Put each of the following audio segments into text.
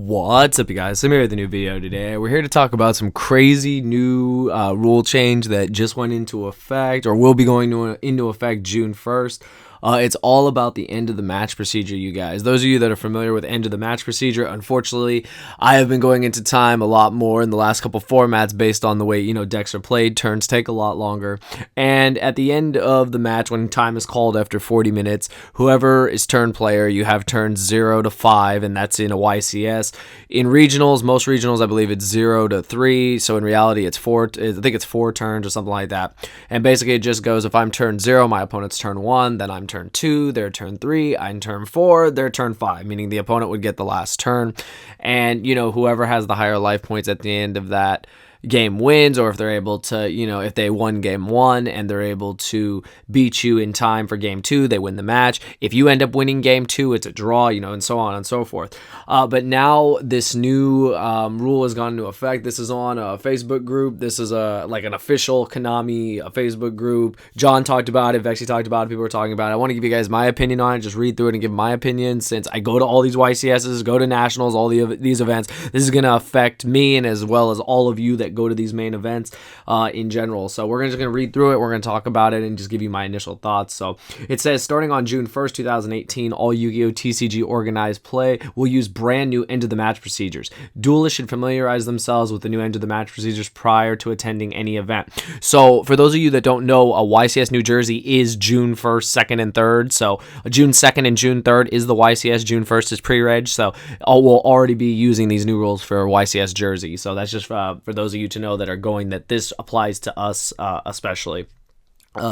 What's up, you guys? I'm here with a new video today. We're here to talk about some crazy new rule change that just went into effect, or will be going into effect June 1st. It's all about the end of the match procedure, you guys. Those of you that are familiar with end of the match procedure, unfortunately, I have been going into time a lot more in the last couple formats based on the way, decks are played. Turns take a lot longer. And at the end of the match, when time is called after 40 minutes, whoever is turn player, you have turns 0 to 5, and that's in a YCS. In regionals, most regionals, I believe it's 0 to 3. So in reality, it's 4. I think it's 4 turns or something like that. And basically, it just goes, if I'm turn 0, my opponent's turn 1, then I'm turn 2, their turn 3, I'm turn 4, their turn 5, meaning the opponent would get the last turn. And, whoever has the higher life points at the end of that game wins, or if they're able to, if they won game 1 and they're able to beat you in time for game 2, they win the match. If you end up winning game 2, it's a draw, and so on and so forth. But now this new rule has gone into effect. This is on a Facebook group. This is like an official Konami Facebook group. John talked about it. Vexy talked about it. People were talking about it. I want to give you guys my opinion on it. Just read through it and give my opinion. Since I go to all these YCSs, go to nationals, all these events, this is going to affect me and as well as all of you that go to these main events in general. So we're just going to read through it. We're going to talk about it and just give you my initial thoughts. So it says, starting on June 1st, 2018, all Yu-Gi-Oh! TCG organized play will use brand new end of the match procedures. Duelists should familiarize themselves with the new end of the match procedures prior to attending any event. So for those of you that don't know, YCS New Jersey is June 1st, 2nd, and 3rd. So June 2nd and June 3rd is the YCS. June 1st is pre-reg. So we'll already be using these new rules for YCS Jersey. So that's just for those of you to know that are going, that this applies to us especially.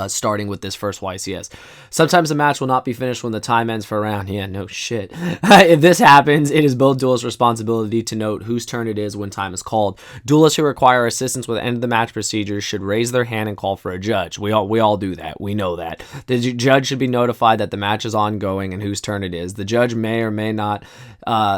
Starting with this first YCS. Sometimes the match will not be finished when the time ends for a round. Yeah, no shit. If this happens, it is both duelists' responsibility to note whose turn it is when time is called. Duelists who require assistance with end of the match procedures should raise their hand and call for a judge. We all do that. We know that. The judge should be notified that the match is ongoing and whose turn it is. The judge may or may not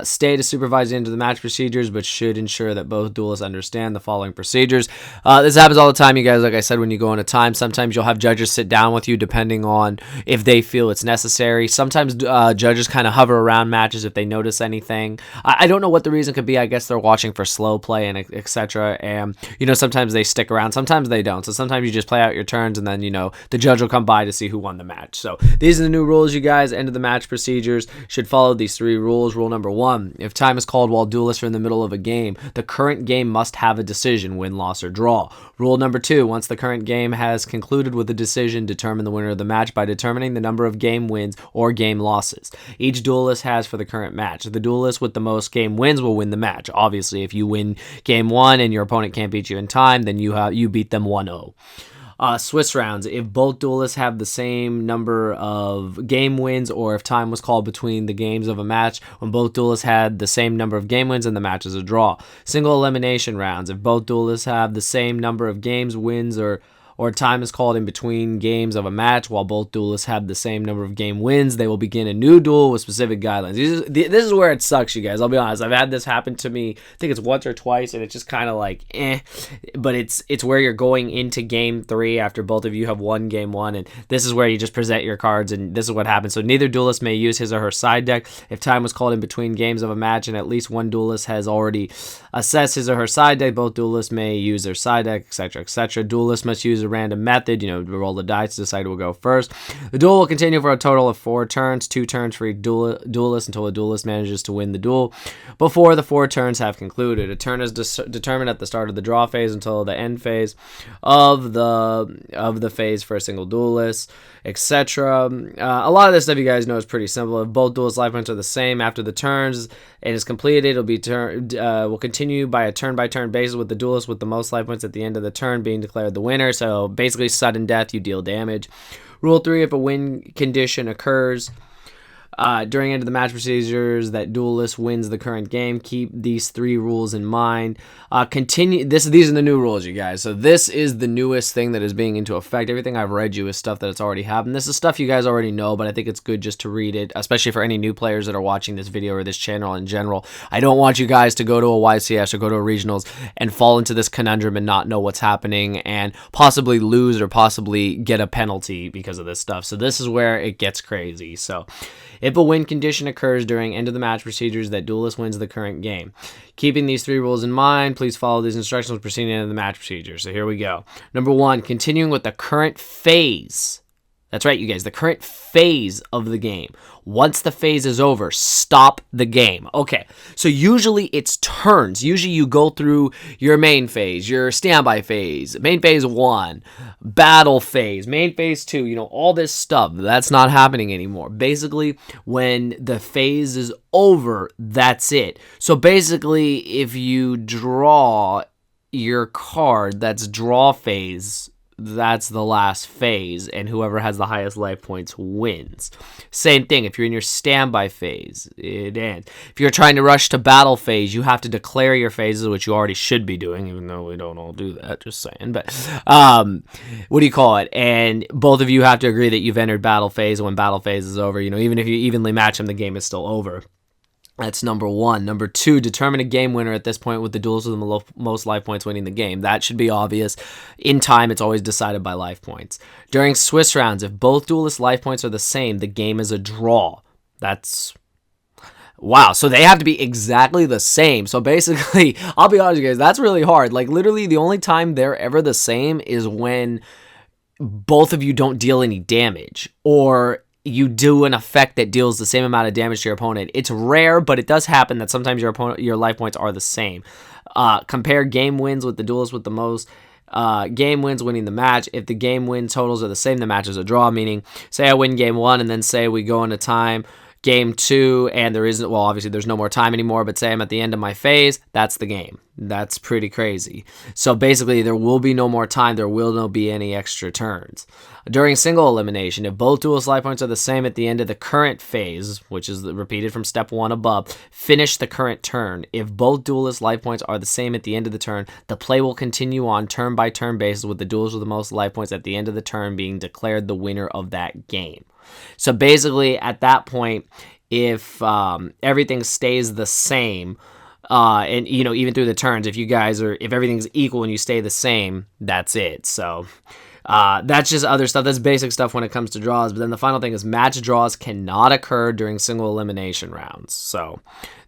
stay to supervise the end of the match procedures, but should ensure that both duelists understand the following procedures. This happens all the time, you guys. Like I said, when you go into time, sometimes you'll have judges sit down with you depending on if they feel it's necessary. Sometimes judges kind of hover around matches if they notice anything. I don't know what the reason could be. I guess they're watching for slow play and etc. And sometimes they stick around, sometimes they don't. So sometimes you just play out your turns and then the judge will come by to see who won the match. So these are the new rules, you guys. End of the match procedures should follow these 3 rules. Rule number 1: if time is called while duelists are in the middle of a game, the current game must have a decision, win, loss, or draw. Rule number 2: once the current game has concluded with a decision, determine the winner of the match by determining the number of game wins or game losses each duelist has for the current match. The duelist with the most game wins will win the match. Obviously, if you win game 1 and your opponent can't beat you in time, then you beat them 1-0. Swiss rounds: if both duelists have the same number of game wins, or if time was called between the games of a match when both duelists had the same number of game wins and the match is a draw. Single elimination rounds: if both duelists have the same number of games wins or time is called in between games of a match while both duelists have the same number of game wins, they will begin a new duel with specific guidelines. This is where it sucks, you guys. I'll be honest. I've had this happen to me, I think it's once or twice, and it's just kind of like, But it's where you're going into game 3 after both of you have won game 1, and this is where you just present your cards, and this is what happens. So neither duelist may use his or her side deck. If time was called in between games of a match and at least one duelist has already assessed his or her side deck, both duelists may use their side deck, etc., etc. Duelists must use a random method, roll the dice to decide who will go first. The duel will continue for a total of 4 turns, 2 turns for each duelist until a duelist manages to win the duel before the 4 turns have concluded. A turn is determined at the start of the draw phase until the end phase of the phase for a single duelist, etc. A lot of this stuff, you guys know, is pretty simple. If both duelists' life points are the same after the turns it is completed, will continue by a turn-by-turn basis with the duelist with the most life points at the end of the turn being declared the winner. So basically, sudden death, you deal damage. Rule 3: if a win condition occurs during end of the match procedures that duelist wins the current game, keep these 3 rules in mind. These are the new rules, you guys. So this is the newest thing that is being into effect. Everything I've read you is stuff that's already happened. This is stuff you guys already know, but I think it's good just to read it, especially for any new players that are watching this video or this channel in general. I don't want you guys to go to a YCS or go to a regionals and fall into this conundrum and not know what's happening and possibly lose or possibly get a penalty because of this stuff. So this is where it gets crazy. So If a win condition occurs during end of the match procedures, that Duelist wins the current game. Keeping these 3 rules in mind, please follow these instructions proceeding into the match procedure. So here we go. Number 1, continuing with the current phase. That's right, you guys, the current phase of the game. Once the phase is over, stop the game. Okay, so usually it's turns. Usually you go through your main phase, your standby phase, main phase 1, battle phase, main phase 2, you know, all this stuff. That's not happening anymore. Basically, when the phase is over, that's it. So basically, if you draw your card, that's draw phase, that's the last phase, and whoever has the highest life points wins. Same thing, if you're in your standby phase, it ends. If you're trying to rush to battle phase, you have to declare your phases, which you already should be doing, even though we don't all do that, just saying. But, what do you call it? And both of you have to agree that you've entered battle phase, and when battle phase is over, you know, even if you evenly match them, the game is still over. That's number 1. Number 2, determine a game winner at this point with the duelist with the most life points winning the game. That should be obvious. In time, it's always decided by life points. During Swiss rounds, if both duelist life points are the same, the game is a draw. That's... wow, so they have to be exactly the same. So basically, I'll be honest with you guys, that's really hard. Like, literally, the only time they're ever the same is when both of you don't deal any damage, or you do an effect that deals the same amount of damage to your opponent. It's rare, but it does happen that sometimes your life points are the same. Compare game wins with the duelist with the most game wins winning the match. If the game win totals are the same, the match is a draw, meaning say I win game 1 and then say we go into time game 2 and there isn't, well, obviously there's no more time anymore, but say I'm at the end of my phase, that's the game. That's pretty crazy. So basically there will be no more time, there will not be any extra turns. During single elimination, if both duelist life points are the same at the end of the current phase, which is repeated from step 1 above, finish the current turn. If both duelist life points are the same at the end of the turn, the play will continue on turn-by-turn basis with the duelist with the most life points at the end of the turn being declared the winner of that game. So basically, at that point, if everything stays the same, and you know, even through the turns, if everything's equal and you stay the same, that's it. So that's just other stuff. That's basic stuff when it comes to draws. But then the final thing is match draws cannot occur during single elimination rounds. So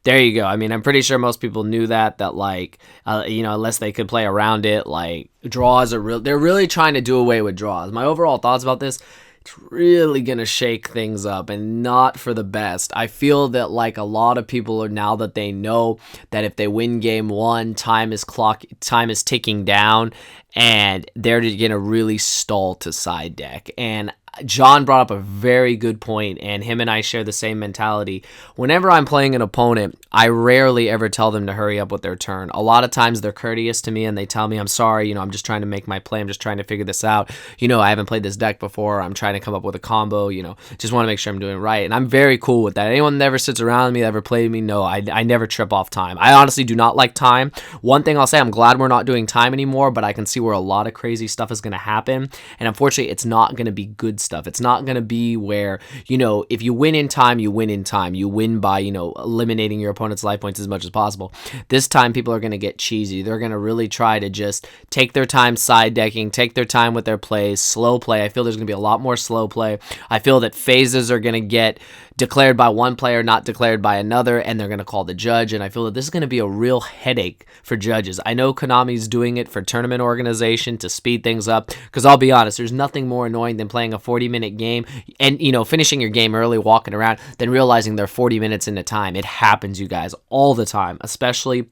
there you go. I mean, I'm pretty sure most people knew that like, you know, unless they could play around it, like draws are they're really trying to do away with draws. My overall thoughts about this, it's really gonna shake things up and not for the best. I feel that like a lot of people are, now that they know that if they win game 1, time is ticking down and they're gonna really stall to side deck. And John brought up a very good point, and him and I share the same mentality. Whenever I'm playing an opponent, I rarely ever tell them to hurry up with their turn. A lot of times they're courteous to me and they tell me, I'm sorry, you know, I'm just trying to make my play. I'm just trying to figure this out. You know, I haven't played this deck before. I'm trying to come up with a combo, you know, just want to make sure I'm doing it right. And I'm very cool with that. Anyone that ever sits around me, that ever played me, no, I never trip off time. I honestly do not like time. One thing I'll say, I'm glad we're not doing time anymore, but I can see where a lot of crazy stuff is going to happen. And unfortunately, it's not going to be good stuff. It's not going to be where, you know, if you win in time, you win in time. You win by, you know, eliminating your opponent's life points as much as possible. This time, people are going to get cheesy. They're going to really try to just take their time side decking, take their time with their plays, slow play. I feel there's going to be a lot more slow play. I feel that phases are going to get declared by one player, not declared by another, and they're going to call the judge. And I feel that this is going to be a real headache for judges. I know Konami's doing it for tournament organization to speed things up, because I'll be honest, there's nothing more annoying than playing a 40-minute game and, you know, finishing your game early, walking around, then realizing they're 40 minutes into time. It happens, you guys, all the time, especially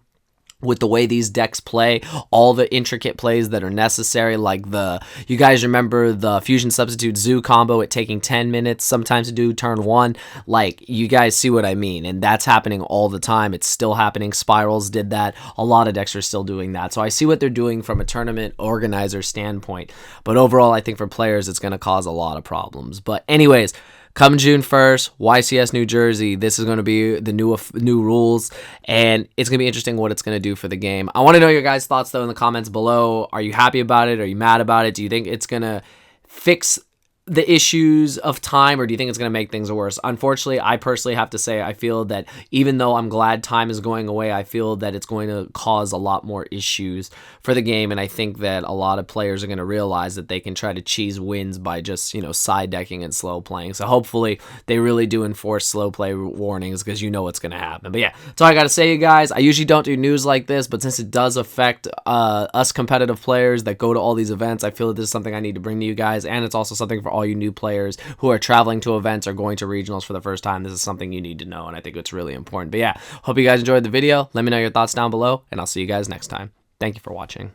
with the way these decks play, all the intricate plays that are necessary, like you guys remember the Fusion Substitute Zoo combo, it taking 10 minutes sometimes to do turn 1, like, you guys see what I mean, and that's happening all the time. It's still happening. Spirals did that. A lot of decks are still doing that, so I see what they're doing from a tournament organizer standpoint, but overall, I think for players, it's going to cause a lot of problems. But anyways, come June 1st, YCS New Jersey, this is going to be the new rules, and it's going to be interesting what it's going to do for the game. I want to know your guys' thoughts, though, in the comments below. Are you happy about it? Are you mad about it? Do you think it's going to fix the issues of time, or do you think it's going to make things worse? Unfortunately, I personally have to say I feel that even though I'm glad time is going away, I feel that it's going to cause a lot more issues for the game, and I think that a lot of players are going to realize that they can try to cheese wins by just, you know, side decking and slow playing. So hopefully they really do enforce slow play warnings, because you know what's going to happen. But yeah, that's all I got to say, you guys. I usually don't do news like this, but since it does affect us competitive players that go to all these events, I feel that this is something I need to bring to you guys, and it's also something for all you new players who are traveling to events or going to regionals for the first time. This is something you need to know, and I think it's really important. But yeah, hope you guys enjoyed the video. Let me know your thoughts down below, and I'll see you guys next time. Thank you for watching.